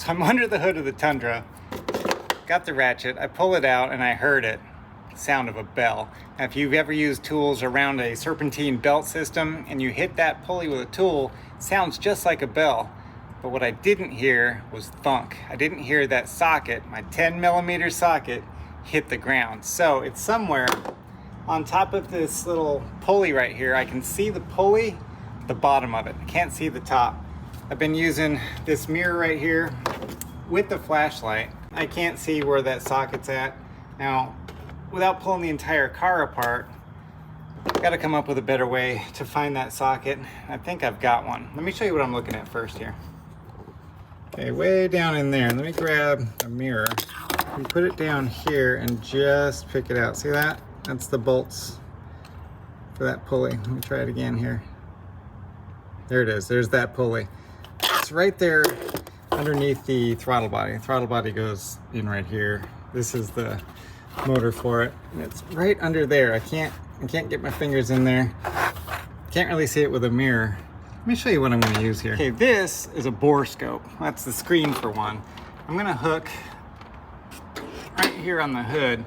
So I'm under the hood of the Tundra, got the ratchet, I pull it out and I heard it. Sound of a bell. Now, if you've ever used tools around a serpentine belt system and you hit that pulley with a tool, it sounds just like a bell. But what I didn't hear was thunk. I didn't hear that socket, my 10mm socket, hit the ground. So it's somewhere on top of this little pulley right here. I can see the pulley, the bottom of it. I can't see the top. I've been using this mirror right here with the flashlight. I can't see where that socket's at. Now, without pulling the entire car apart, I've got to come up with a better way to find that socket. I think I've got one. Let me show you what I'm looking at first here. Okay, way down in there. Let me grab a mirror and put it down here and just pick it out. See that? That's the bolts for that pulley. Let me try it again here. There it is. There's that pulley. It's right there underneath the throttle body. The throttle body goes in right here. This is the motor for it. And it's right under there. I can't get my fingers in there. Can't really see it with a mirror. Let me show you what I'm going to use here. Okay, this is a borescope. That's the screen for one. I'm going to hook right here on the hood.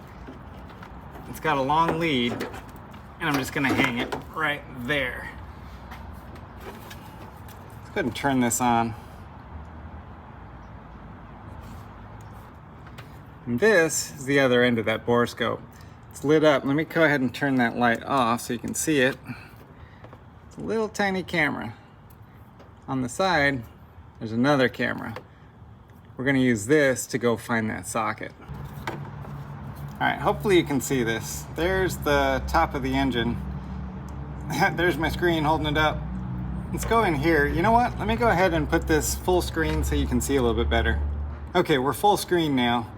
It's got a long lead, and I'm just going to hang it right there. Let's go ahead and turn this on. And this is the other end of that borescope. It's lit up. Let me go ahead and turn that light off so you can see it. It's a little tiny camera. On the side, there's another camera. We're going to use this to go find that socket. All right, hopefully you can see this. There's the top of the engine. There's my screen holding it up. Let's go in here. You know what? Let me go ahead and put this full screen so you can see a little bit better. Okay, we're full screen now.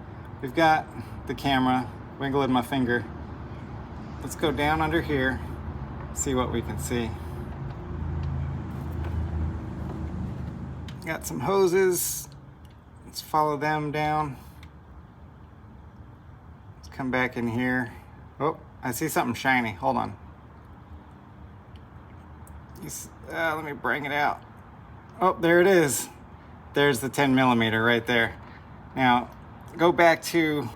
We've got the camera, wiggling my finger. Let's go down under here, see what we can see. Got some hoses. Let's follow them down. Let's come back in here. Oh, I see something shiny. Hold on. Let me bring it out. Oh, there it is. There's the 10mm right there. Now, go back to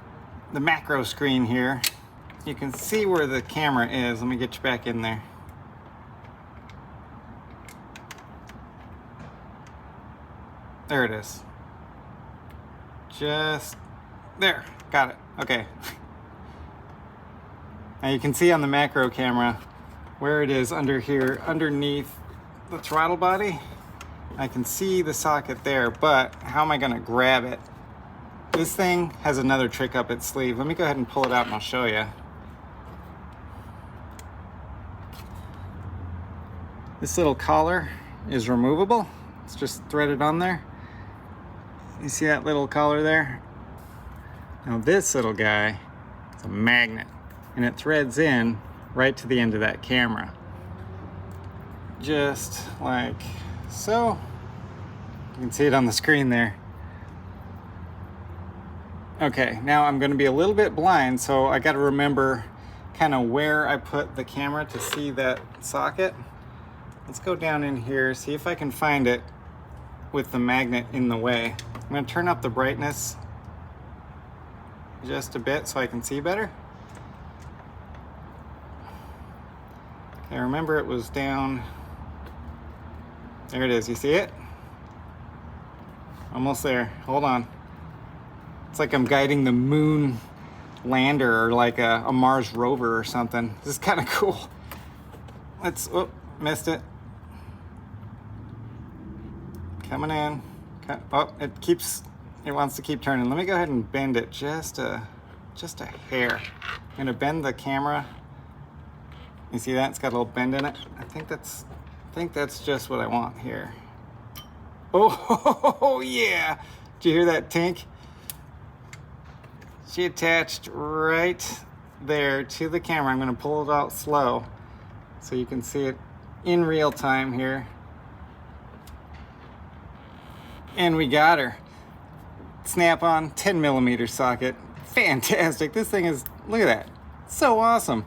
the macro screen here. You can see where the camera is. Let me get you back in there. There it is. Just there. Got it. Okay. Now you can see on the macro camera where it is under here, underneath the throttle body. I can see the socket there, but how am I going to grab it? This thing has another trick up its sleeve. Let me go ahead and pull it out and I'll show you. This little collar is removable. It's just threaded on there. You see that little collar there? Now this little guy is a magnet and it threads in right to the end of that camera. Just like so. You can see it on the screen there. Okay, now I'm going to be a little bit blind, so I got to remember kind of where I put the camera to see that socket. Let's go down in here, see if I can find it with the magnet in the way. I'm going to turn up the brightness just a bit so I can see better. Okay, remember it was down. There it is, you see it? Almost there, hold on. It's like I'm guiding the moon lander or like a Mars rover or something. This is kind of cool. Let's, oh, missed it. Coming in. Oh, it wants to keep turning. Let me go ahead and bend it just a hair. I'm gonna bend the camera. You see that? It's got a little bend in it. I think that's just what I want here. Oh, yeah. Did you hear that tink? She attached right there to the camera. I'm going to pull it out slow so you can see it in real time here. And we got her. Snap-on 10mm socket. Fantastic. This thing is, look at that. So awesome.